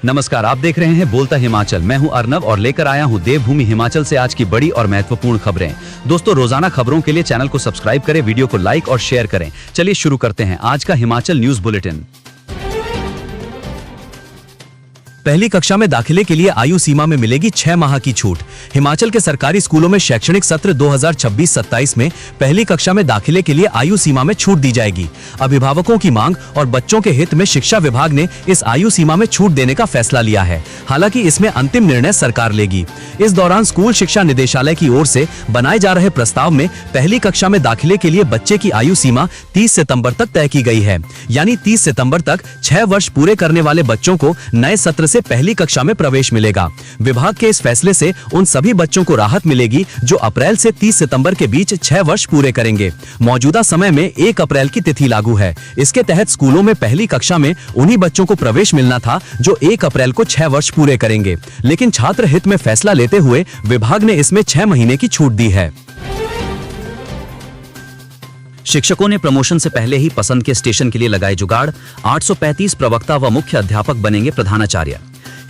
नमस्कार, आप देख रहे हैं बोलता हिमाचल। मैं हूं अर्नव और लेकर आया हूं देवभूमि हिमाचल से आज की बड़ी और महत्वपूर्ण खबरें। दोस्तों, रोजाना खबरों के लिए चैनल को सब्सक्राइब करें, वीडियो को लाइक और शेयर करें। चलिए शुरू करते हैं आज का हिमाचल न्यूज बुलेटिन। पहली कक्षा में दाखिले के लिए आयु सीमा में मिलेगी 6 माह की छूट। हिमाचल के सरकारी स्कूलों में शैक्षणिक सत्र 2026-27 में पहली कक्षा में दाखिले के लिए आयु सीमा में छूट दी जाएगी। अभिभावकों की मांग और बच्चों के हित में शिक्षा विभाग ने इस आयु सीमा में छूट देने का फैसला लिया है। हालांकि इसमें अंतिम निर्णय सरकार लेगी। इस दौरान स्कूल शिक्षा निदेशालय की ओर से बनाए जा रहे प्रस्ताव में पहली कक्षा में दाखिले के लिए बच्चे की आयु सीमा 30 सितंबर तक तय की गई है। यानी 30 सितंबर तक 6 वर्ष पूरे करने वाले बच्चों को नए सत्र से पहली कक्षा में प्रवेश मिलेगा। विभाग के इस फैसले से उन सभी बच्चों को राहत मिलेगी जो अप्रैल से 30 सितंबर के बीच 6 वर्ष पूरे करेंगे। मौजूदा समय में 1 अप्रैल की तिथि लागू है। इसके तहत स्कूलों में पहली कक्षा में उन्हीं बच्चों को प्रवेश मिलना था जो 1 अप्रैल को 6 वर्ष पूरे करेंगे। लेकिन छात्र हित में फैसला लेते हुए विभाग ने इसमें 6 महीने की छूट दी है। शिक्षकों ने प्रमोशन से पहले ही पसंद के स्टेशन के लिए लगाए जुगाड़। 835 प्रवक्ता व मुख्य अध्यापक बनेंगे प्रधानाचार्य।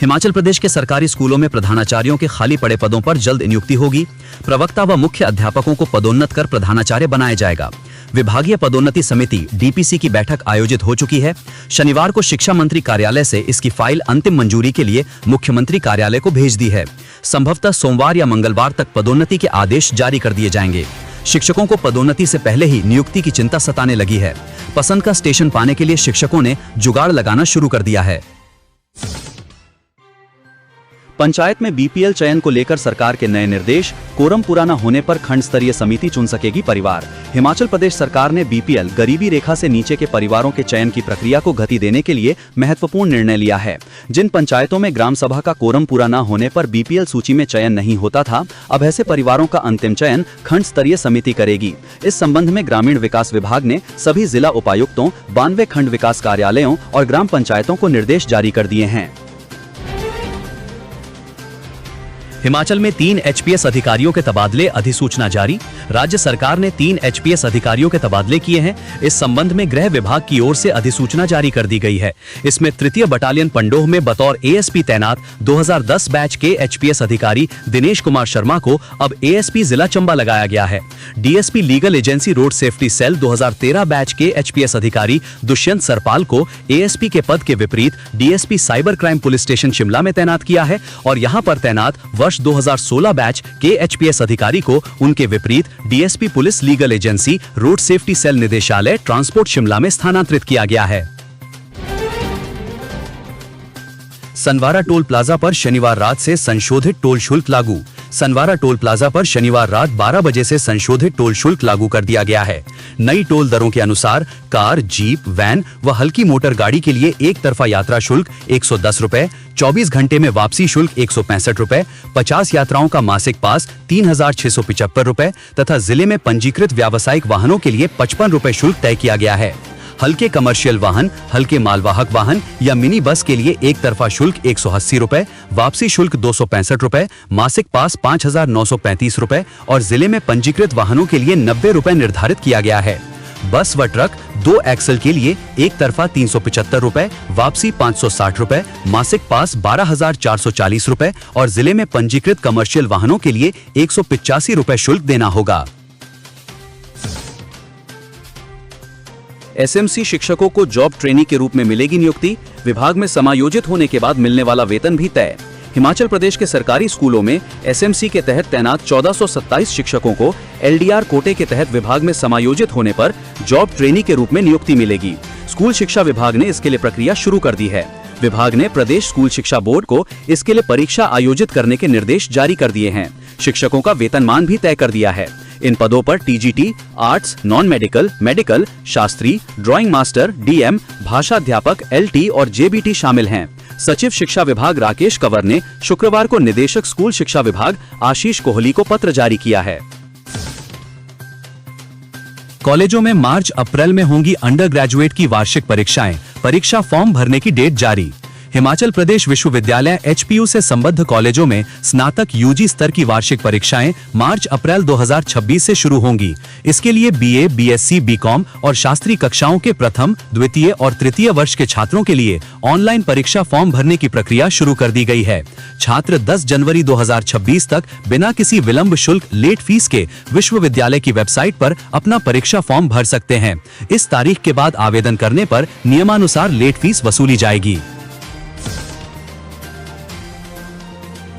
हिमाचल प्रदेश के सरकारी स्कूलों में प्रधानाचार्यों के खाली पड़े पदों पर जल्द नियुक्ति होगी। प्रवक्ता व मुख्य अध्यापकों को पदोन्नत कर प्रधानाचार्य बनाया जाएगा। विभागीय पदोन्नति समिति डीपीसी की बैठक आयोजित हो चुकी है। शनिवार को शिक्षा मंत्री कार्यालय से इसकी फाइल अंतिम मंजूरी के लिए मुख्यमंत्री कार्यालय को भेज दी है। संभवतः सोमवार या मंगलवार तक पदोन्नति के आदेश जारी कर दिए जाएंगे। शिक्षकों को पदोन्नति से पहले ही नियुक्ति की चिंता सताने लगी है। पसंद का स्टेशन पाने के लिए शिक्षकों ने जुगाड़ लगाना शुरू कर दिया है। पंचायत में बीपीएल चयन को लेकर सरकार के नए निर्देश। कोरम पूरा न होने पर खंड स्तरीय समिति चुन सकेगी परिवार। हिमाचल प्रदेश सरकार ने बीपीएल गरीबी रेखा से नीचे के परिवारों के चयन की प्रक्रिया को गति देने के लिए महत्वपूर्ण निर्णय लिया है। जिन पंचायतों में ग्राम सभा का कोरम पूरा न होने पर बीपीएल सूची में चयन नहीं होता था, अब ऐसे परिवारों का अंतिम चयन खंड स्तरीय समिति करेगी। इस संबंध में ग्रामीण विकास विभाग ने सभी जिला उपायुक्तों, 92 खंड विकास कार्यालयों और ग्राम पंचायतों को निर्देश जारी कर दिए हैं। हिमाचल में 3 एचपीएस अधिकारियों के तबादले अधिसूचना जारी। राज्य सरकार ने 3 एचपीएस अधिकारियों के तबादले किए हैं। इस संबंध में गृह विभाग की ओर से अधिसूचना जारी कर दी गई है। इसमें तृतीय बटालियन पंडोह में बतौर एएसपी तैनात 2010 बैच के एचपीएस अधिकारी दिनेश कुमार शर्मा को अब एएसपी जिला चंबा लगाया गया है। DSP legal agency road safety cell 2013 batch के एचपीएस अधिकारी दुष्यंत सरपाल को एएसपी के पद के विपरीत DSP cyber crime police station Shimla में तैनात किया है और यहां पर तैनात वर्ष 2016 बैच के एचपीएस अधिकारी को उनके विपरीत DSP police legal agency road safety cell निदेशालय ट्रांसपोर्ट शिमला में स्थानांतरित किया गया है। सनवारा टोल प्लाजा पर शनिवार रात से संशोधित टोल शुल्क लागू। सनवारा टोल प्लाजा पर शनिवार रात 12 बजे से संशोधित टोल शुल्क लागू कर दिया गया है। नई टोल दरों के अनुसार कार, जीप, वैन व हल्की मोटर गाड़ी के लिए एक तरफा यात्रा शुल्क 110 रुपए, 24 घंटे में वापसी शुल्क 165 रुपए, 50 यात्राओं का मासिक पास 3675 रुपए तथा जिले में पंजीकृत व्यावसायिक वाहनों के लिए 55 रुपए शुल्क तय किया गया है। हल्के कमर्शियल वाहन, हल्के मालवाहक वाहन या मिनी बस के लिए एक तरफा शुल्क 180 रुपए, वापसी शुल्क 265 रुपए, मासिक पास 5935 रुपए और जिले में पंजीकृत वाहनों के लिए 90 रुपए निर्धारित किया गया है। बस व ट्रक 2 एक्सल के लिए एक तरफा 375 रुपए, वापसी 560 रुपए, मासिक पास 12,440 रुपए और जिले में पंजीकृत कमर्शियल वाहनों के लिए 185 रुपए शुल्क देना होगा। एसएमसी शिक्षकों को जॉब ट्रेनी के रूप में मिलेगी नियुक्ति। विभाग में समायोजित होने के बाद मिलने वाला वेतन भी तय। हिमाचल प्रदेश के सरकारी स्कूलों में एसएमसी के तहत तैनात 1427 शिक्षकों को एलडीआर कोटे के तहत विभाग में समायोजित होने पर जॉब ट्रेनी के रूप में नियुक्ति मिलेगी। स्कूल शिक्षा विभाग ने इसके लिए प्रक्रिया शुरू कर दी है। विभाग ने प्रदेश स्कूल शिक्षा बोर्ड को इसके लिए परीक्षा आयोजित करने के निर्देश जारी कर दिए हैं। शिक्षकों का वेतनमान भी तय कर दिया है। इन पदों पर TGT, arts, non medical, medical, Shastri, drawing master, DM, भाषा अध्यापक, एलटी और जेबीटी शामिल हैं। सचिव शिक्षा विभाग राकेश कंवर ने शुक्रवार को निदेशक स्कूल शिक्षा विभाग आशीष कोहली को पत्र जारी किया है। कॉलेजों में मार्च अप्रैल में होंगी अंडर ग्रेजुएट की वार्षिक परीक्षाएं। परीक्षा फॉर्म भरने की डेट जारी। हिमाचल प्रदेश विश्वविद्यालय एचपीयू से संबद्ध कॉलेजों में स्नातक यूजी स्तर की वार्षिक परीक्षाएं मार्च-अप्रैल 2026 से शुरू होंगी। इसके लिए बीए, बीएससी, बीकॉम और शास्त्री कक्षाओं के प्रथम, द्वितीय और तृतीय वर्ष के छात्रों के लिए ऑनलाइन परीक्षा फॉर्म भरने की प्रक्रिया शुरू कर दी गई है। छात्र 10 जनवरी 2026 तक बिना किसी विलंब शुल्क लेट फीस के विश्वविद्यालय की वेबसाइट पर अपना परीक्षा फॉर्म भर सकते हैं। इस तारीख के बाद आवेदन करने पर नियमानुसार लेट फीस वसूली जाएगी।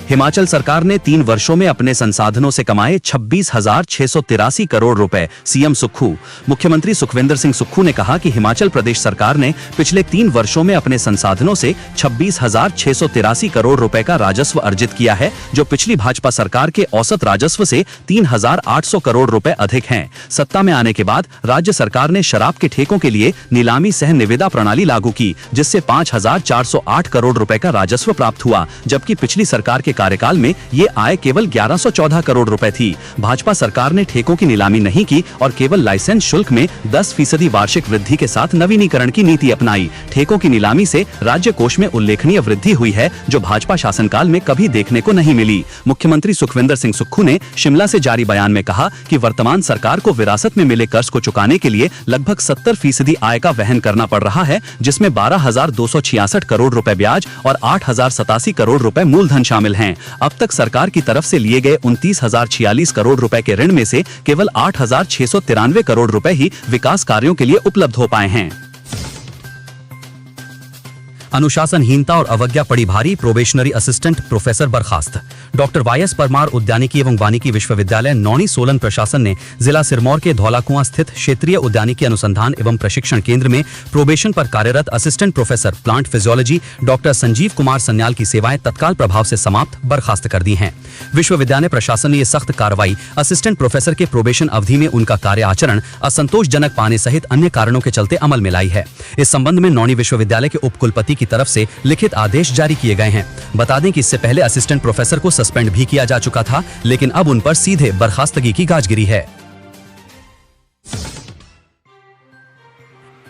हिमाचल सरकार ने 3 वर्षों में अपने संसाधनों से कमाए 26,683 करोड़ रुपए। सीएम सुक्खू। मुख्यमंत्री सुखविंदर सिंह सुक्खू ने कहा कि हिमाचल प्रदेश सरकार ने पिछले 3 वर्षों में अपने संसाधनों से 26,683 करोड़ रुपए का राजस्व अर्जित किया है, जो पिछली भाजपा सरकार के औसत राजस्व से 3,800 करोड़ रुपए अधिक हैं। सत्ता में आने के बाद राज्य सरकार ने शराब के ठेकों के लिए नीलामी सह निविदा प्रणाली लागू की, जिससे 5,408 करोड़ रुपए का राजस्व प्राप्त हुआ, जबकि पिछली सरकार के कार्यकाल में ये आय केवल 1114 करोड़ रुपए थी। भाजपा सरकार ने ठेकों की नीलामी नहीं की और केवल लाइसेंस शुल्क में 10% वार्षिक वृद्धि के साथ नवीनीकरण की नीति अपनाई। ठेकों की नीलामी से राज्य कोष में उल्लेखनीय वृद्धि हुई है, जो भाजपा शासनकाल में कभी देखने को नहीं मिली। मुख्यमंत्री सुखविंदर सिंह सुक्खू ने शिमला से जारी बयान में कहा कि वर्तमान सरकार को विरासत में मिले कर्ज को चुकाने के लिए लगभग 70% आय का वहन करना पड़ रहा है, जिसमें 12,266 करोड़ रुपए ब्याज और 8,087 करोड़ रुपए मूलधन शामिल हैं। अब तक सरकार की तरफ से लिए गए 29,046 करोड़ रुपए के ऋण में से केवल 8,693 करोड़ रुपए ही विकास कार्यों के लिए उपलब्ध हो पाए हैं। अनुशासनहीनता और अवज्ञा पड़ी भारी, प्रोबेशनरी असिस्टेंट प्रोफेसर बर्खास्त। डॉक्टर वाईएस परमार उद्यानिकी एवं वानिकी विश्वविद्यालय नौणी सोलन प्रशासन ने जिला सिरमौर के धौलाकुआं स्थित क्षेत्रीय उद्यानिकी अनुसंधान एवं प्रशिक्षण केंद्र में प्रोबेशन पर कार्यरत assistant professor plant physiology doctor Sanjeev Kumar Sanyal की सेवाएं तत्काल प्रभाव से समाप्त बर्खास्त कर दी हैं। विश्वविद्यालय प्रशासन ने ये सख्त कार्रवाई असिस्टेंट प्रोफेसर के प्रोबेशन अवधि में उनका कार्य आचरण असंतोषजनक पाने सहित अन्य कारणों के चलते अमल में लाई है। इस संबंध में नौणी विश्वविद्यालय के उपकुलपति की तरफ से लिखित आदेश जारी किए गए हैं। बता दें कि इससे पहले असिस्टेंट प्रोफेसर को सस्पेंड भी किया जा चुका था, लेकिन अब उन पर सीधे बर्खास्तगी की गाज गिरी है।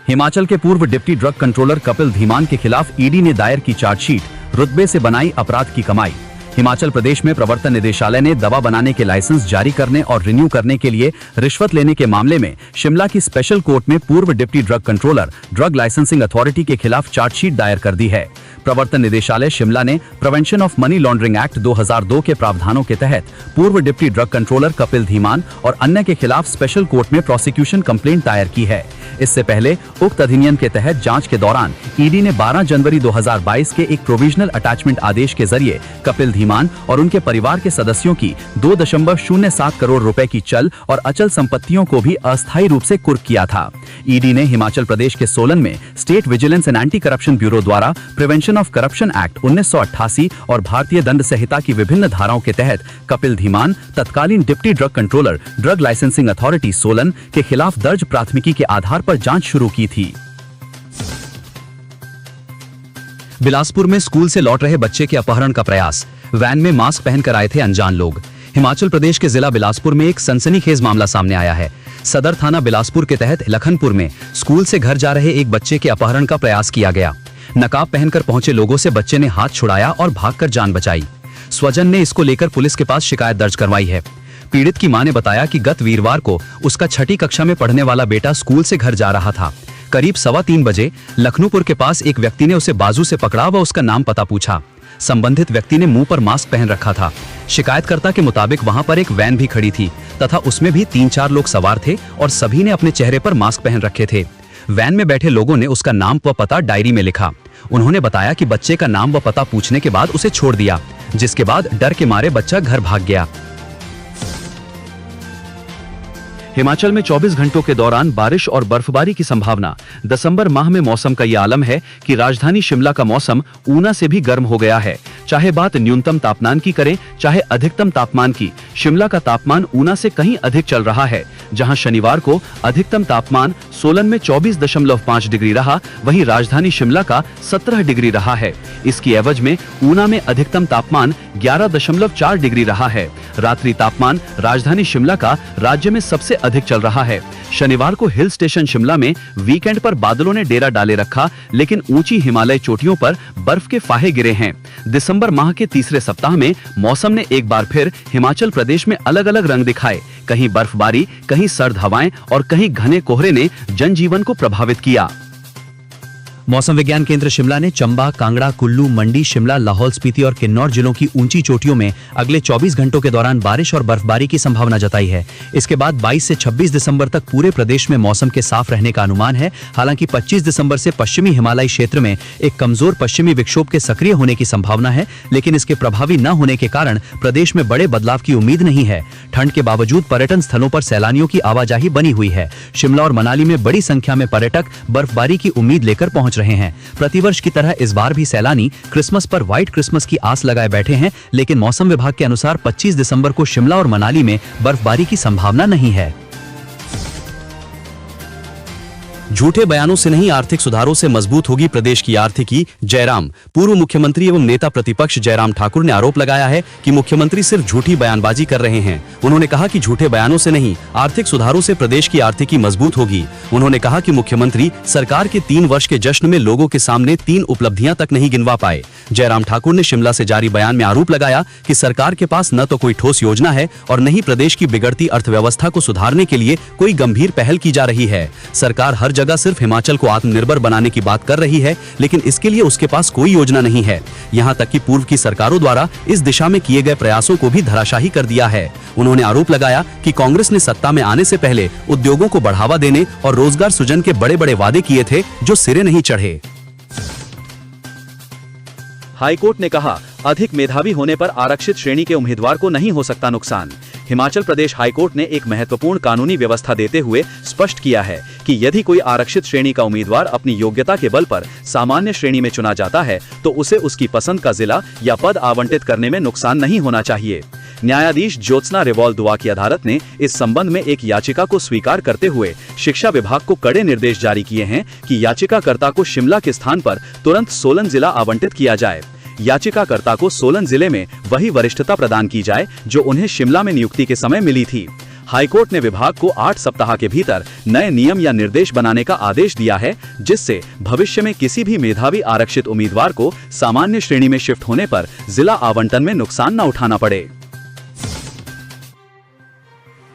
हिमाचल के पूर्व deputy drug controller Kapil Dhiman के खिलाफ ईडी ने दायर की चार्जशीट, रुतबे से बनाई अपराध की कमाई। हिमाचल प्रदेश में प्रवर्तन निदेशालय ने दवा बनाने के लाइसेंस जारी करने और रिन्यू करने के लिए रिश्वत लेने के मामले में शिमला की स्पेशल कोर्ट में पूर्व deputy drug controller drug licensing authority के खिलाफ चार्जशीट दायर कर दी है। प्रवर्तन निदेशालय शिमला ने prevention of money laundering act 2002 के प्रावधानों के तहत पूर्व deputy drug controller Kapil Dhiman और अन्य के खिलाफ स्पेशल कोर्ट में प्रोसिक्यूशन कंप्लेंट दायर की है। इससे पहले उक्त अधिनियम के तहत जांच के दौरान ईडी ने 12 जनवरी 2022 के एक प्रोविजनल अटैचमेंट आदेश के जरिए कपिल धीमान और उनके परिवार के सदस्यों की 2.07 करोड़ रुपए की चल और अचल संपत्तियों को भी अस्थायी रूप से कुर्क किया था। ईडी ने हिमाचल प्रदेश के सोलन में state vigilance and anti corruption bureau द्वारा प्रिवेंशन ऑफ करप्शन एक्ट 1988 और भारतीय दंड संहिता की विभिन्न धाराओं के तहत कपिल धीमान, तत्कालीन deputy drug controller drug licensing authority Solan के खिलाफ दर्ज प्राथमिकी के आधार पर जांच शुरू की थी। बिलासपुर में स्कूल से लौट रहे बच्चे के अपहरण का प्रयास, वैन में मास्क पहनकर आए थे अनजान लोग। हिमाचल प्रदेश के जिला बिलासपुर में एक सनसनीखेज मामला सामने आया है। सदर थाना बिलासपुर के तहत लखनपुर में स्कूल से घर जा रहे एक बच्चे के अपहरण का प्रयास किया गया। नकाब पहनकर पहुंचे लोगों से बच्चे ने हाथ छुड़ाया और भागकर जान बचाई। स्वजन ने इसको लेकर पुलिस के पास शिकायत दर्ज करवाई है। पीड़ित की मां ने बताया कि गत वीरवार को उसका 6ठी कक्षा में पढ़ने वाला बेटा स्कूल से घर जा रहा था। करीब 3:15 बजे लखनऊपुर के पास एक व्यक्ति ने उसे बाजू से पकड़ा व उसका नाम पता पूछा। संबंधित व्यक्ति ने मुंह पर मास्क पहन रखा था। शिकायतकर्ता के मुताबिक वहां पर एक वैन भी खड़ी थी तथा उसमें भी 3-4 लोग सवार थे और सभी ने अपने चेहरे पर मास्क पहन रखे थे। वैन में बैठे लोगों ने उसका नाम व पता डायरी में लिखा। उन्होंने बताया कि बच्चे का नाम व पता पूछने के बाद उसे छोड़ दिया, जिसके बाद डर के मारे बच्चा घर भाग गया। हिमाचल में 24 घंटों के दौरान बारिश और बर्फबारी की संभावना। दिसंबर माह में मौसम का ये आलम है कि राजधानी शिमला का मौसम ऊना से भी गर्म हो गया है। चाहे बात न्यूनतम तापमान की करें चाहे अधिकतम तापमान की, शिमला का तापमान ऊना से कहीं अधिक चल रहा है। जहां शनिवार को अधिकतम तापमान सोलन में 24.5 डिग्री रहा, वहीं राजधानी शिमला का 17 डिग्री रहा है। इसकी एवज में ऊना में अधिकतम तापमान 11.4 डिग्री रहा है। रात्रि तापमान राजधानी शिमला का राज्य में सबसे अधिक चल रहा है। शनिवार को हिल स्टेशन शिमला में वीकेंड पर बादलों ने डेरा डाले रखा, लेकिन ऊंची हिमालय चोटियों पर बर्फ के फाहे गिरे हैं। दिसंबर माह के तीसरे सप्ताह में मौसम ने एक बार फिर हिमाचल प्रदेश में अलग अलग रंग दिखाए। कहीं बर्फबारी, कहीं सर्द हवाएं और कहीं घने कोहरे ने जनजीवन को प्रभावित किया। मौसम विज्ञान केंद्र शिमला ने चंबा, कांगड़ा, कुल्लू, मंडी, शिमला, लाहौल स्पीति और किन्नौर जिलों की ऊंची चोटियों में अगले 24 घंटों के दौरान बारिश और बर्फबारी की संभावना जताई है। इसके बाद 22 से 26 दिसंबर तक पूरे प्रदेश में मौसम के साफ रहने का अनुमान है। हालांकि 25 दिसंबर से पश्चिमी हिमालयी क्षेत्र में एक कमजोर पश्चिमी विक्षोभ के सक्रिय होने की संभावना है, लेकिन इसके प्रभावी न होने के कारण प्रदेश में बड़े बदलाव की उम्मीद नहीं है। ठंड के बावजूद पर्यटन स्थलों पर सैलानियों की आवाजाही बनी हुई है। शिमला और मनाली में बड़ी संख्या में पर्यटक बर्फबारी की उम्मीद लेकर पहुंच रहे हैं। प्रतिवर्ष की तरह इस बार भी सैलानी क्रिसमस पर व्हाइट क्रिसमस की आस लगाए बैठे हैं, लेकिन मौसम विभाग के अनुसार 25 दिसंबर को शिमला और मनाली में बर्फबारी की संभावना नहीं है। झूठे बयानों से नहीं, आर्थिक सुधारों से मजबूत होगी प्रदेश की आर्थिकी। जयराम। पूर्व मुख्यमंत्री एवं नेता प्रतिपक्ष जयराम ठाकुर ने आरोप लगाया है कि मुख्यमंत्री सिर्फ झूठी बयानबाजी कर रहे हैं। उन्होंने कहा कि झूठे बयानों से नहीं, आर्थिक सुधारों से प्रदेश की आर्थिकी मजबूत होगी। उन्होंने कहा कि मुख्यमंत्री सरकार के 3 वर्ष के जश्न में लोगों के सामने 3 उपलब्धियां तक नहीं गिनवा पाए। जयराम ठाकुर ने शिमला से जारी बयान में आरोप लगाया कि सरकार के पास न तो कोई ठोस योजना है और न ही प्रदेश की बिगड़ती अर्थव्यवस्था को सुधारने के लिए कोई गंभीर पहल की जा रही है। सरकार हर जगह सिर्फ हिमाचल को आत्मनिर्भर बनाने की बात कर रही है, लेकिन इसके लिए उसके पास कोई योजना नहीं है। यहाँ तक कि पूर्व की सरकारों द्वारा इस दिशा में किए गए प्रयासों को भी धराशायी कर दिया है। उन्होंने आरोप लगाया कि कांग्रेस ने सत्ता में आने से पहले उद्योगों को बढ़ावा देने और रोजगार सृजन के बड़े बड़े वादे किए थे जो सिरे नहीं चढ़े। हाईकोर्ट ने कहा, अधिक मेधावी होने पर आरक्षित श्रेणी के उम्मीदवार को नहीं हो सकता नुकसान। हिमाचल प्रदेश हाईकोर्ट ने एक महत्वपूर्ण कानूनी व्यवस्था देते हुए स्पष्ट किया है कि यदि कोई आरक्षित श्रेणी का उम्मीदवार अपनी योग्यता के बल पर सामान्य श्रेणी में चुना जाता है तो उसे उसकी पसंद का जिला या पद आवंटित करने में नुकसान नहीं होना चाहिए। न्यायाधीश ज्योत्सना रेवॉल दुआ की अदालत ने इस संबंध में एक याचिका को स्वीकार करते हुए शिक्षा विभाग को कड़े निर्देश जारी किए हैं कि याचिकाकर्ता को शिमला के स्थान पर तुरंत सोलन जिला आवंटित किया जाए। याचिकाकर्ता को सोलन जिले में वही वरिष्ठता प्रदान की जाए जो उन्हें शिमला में नियुक्ति के समय मिली थी। हाईकोर्ट ने विभाग को 8 सप्ताह के भीतर नए नियम या निर्देश बनाने का आदेश दिया है, जिससे भविष्य में किसी भी मेधावी आरक्षित उम्मीदवार को सामान्य श्रेणी में शिफ्ट होने पर जिला आवंटन में नुकसान न उठाना पड़े।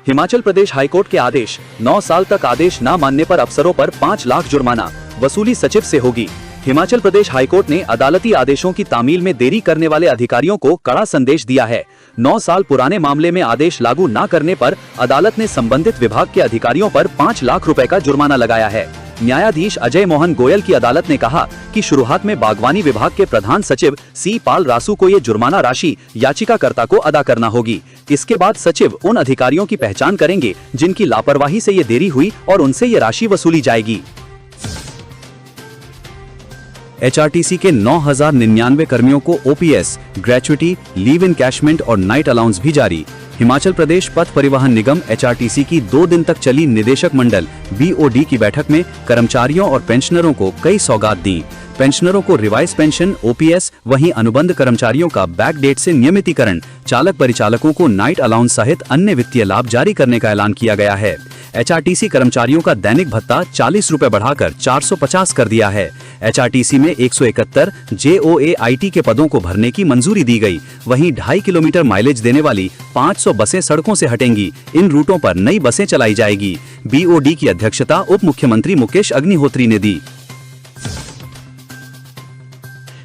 हिमाचल प्रदेश हाईकोर्ट के आदेश। 9 साल तक आदेश न मानने पर अफसरों पर 5 लाख जुर्माना, वसूली सचिव से होगी। हिमाचल प्रदेश हाईकोर्ट ने अदालती आदेशों की तामील में देरी करने वाले अधिकारियों को कड़ा संदेश दिया है। 9 साल पुराने मामले में आदेश लागू न करने पर अदालत ने संबंधित विभाग के अधिकारियों पर 5 लाख रुपए का जुर्माना लगाया है। न्यायाधीश अजय मोहन गोयल की अदालत ने कहा कि शुरुआत में बागवानी विभाग के प्रधान सचिव सी पाल रासू को ये जुर्माना राशि याचिकाकर्ता को अदा करना होगी। इसके बाद सचिव उन अधिकारियों की पहचान करेंगे जिनकी लापरवाही से ये देरी हुई और उनसे ये राशि वसूली जाएगी। एचआरटीसी के 9,099 कर्मियों को ओपीएस, ग्रेचुइटी, लीव इनकैशमेंट और नाइट अलाउंस भी जारी। हिमाचल प्रदेश पथ परिवहन निगम एचआरटीसी की 2 दिन तक चली निदेशक मंडल बीओडी की बैठक में कर्मचारियों और पेंशनरों को कई सौगात दी। पेंशनरों को रिवाइज पेंशन, ओपीएस, वहीं अनुबंध कर्मचारियों का बैक डेट से नियमितीकरण, चालक परिचालकों को नाइट अलाउंस सहित अन्य वित्तीय लाभ जारी करने का ऐलान किया गया है। एचआरटीसी कर्मचारियों का दैनिक भत्ता 40 रुपए बढ़ाकर 450 कर दिया है। एचआरटीसी में 171 JOAIT के पदों को भरने की मंजूरी दी गई। वहीं 2.5 किलोमीटर माइलेज देने वाली 500 बसें सड़कों से हटेंगी। इन रूटों पर नई बसें चलाई जाएगी। बीओडी की अध्यक्षता उप मुख्यमंत्री मुकेश अग्निहोत्री ने दी।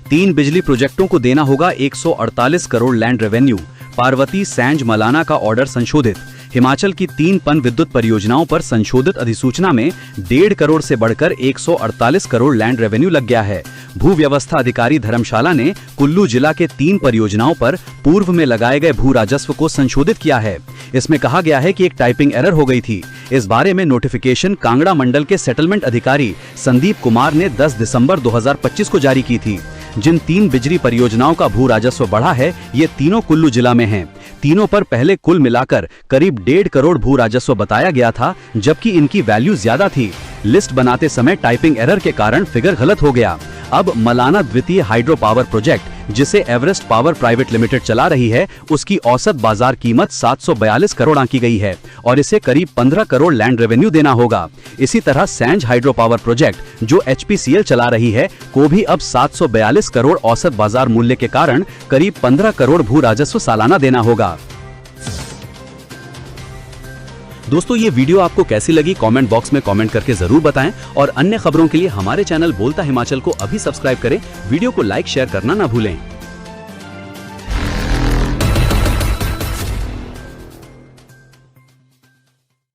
3 बिजली प्रोजेक्टों को देना होगा 148 करोड़ लैंड रेवेन्यू। पार्वती, सैंज, मलाना का ऑर्डर संशोधित। हिमाचल की 3 पन विद्युत परियोजनाओं पर संशोधित अधिसूचना में 1.5 करोड़ से बढ़कर 148 करोड़ लैंड रेवेन्यू लग गया है। भू व्यवस्था अधिकारी धर्मशाला ने कुल्लू जिला के 3 परियोजनाओं पर पूर्व में लगाए गए भू राजस्व को संशोधित किया है। इसमें कहा गया है कि एक टाइपिंग एरर हो गई थी। इस बारे में नोटिफिकेशन कांगड़ा मंडल के सेटलमेंट अधिकारी संदीप कुमार ने 10 दिसंबर 2025 को जारी की थी। जिन 3 बिजली परियोजनाओं का भू राजस्व बढ़ा है, ये तीनों कुल्लू जिला में हैं। तीनों पर पहले कुल मिलाकर करीब 1.5 करोड़ भू राजस्व बताया गया था, जबकि इनकी वैल्यू ज्यादा थी। लिस्ट बनाते समय टाइपिंग एरर के कारण फिगर गलत हो गया। अब मलाना द्वितीय हाइड्रो पावर प्रोजेक्ट, जिसे एवरेस्ट पावर प्राइवेट लिमिटेड चला रही है, उसकी औसत बाजार कीमत 742 करोड़ आंकी गई है और इसे करीब 15 करोड़ लैंड रेवेन्यू देना होगा। इसी तरह सैंज हाइड्रो पावर प्रोजेक्ट, जो HPCL चला रही है, को भी अब 742 करोड़ औसत बाजार मूल्य के कारण करीब 15 करोड़ भू राजस्व सालाना देना होगा। दोस्तों, ये वीडियो आपको कैसी लगी कमेंट बॉक्स में कमेंट करके जरूर बताएं और अन्य खबरों के लिए हमारे चैनल बोलता हिमाचल को अभी सब्सक्राइब करें। वीडियो को लाइक शेयर करना ना भूलें।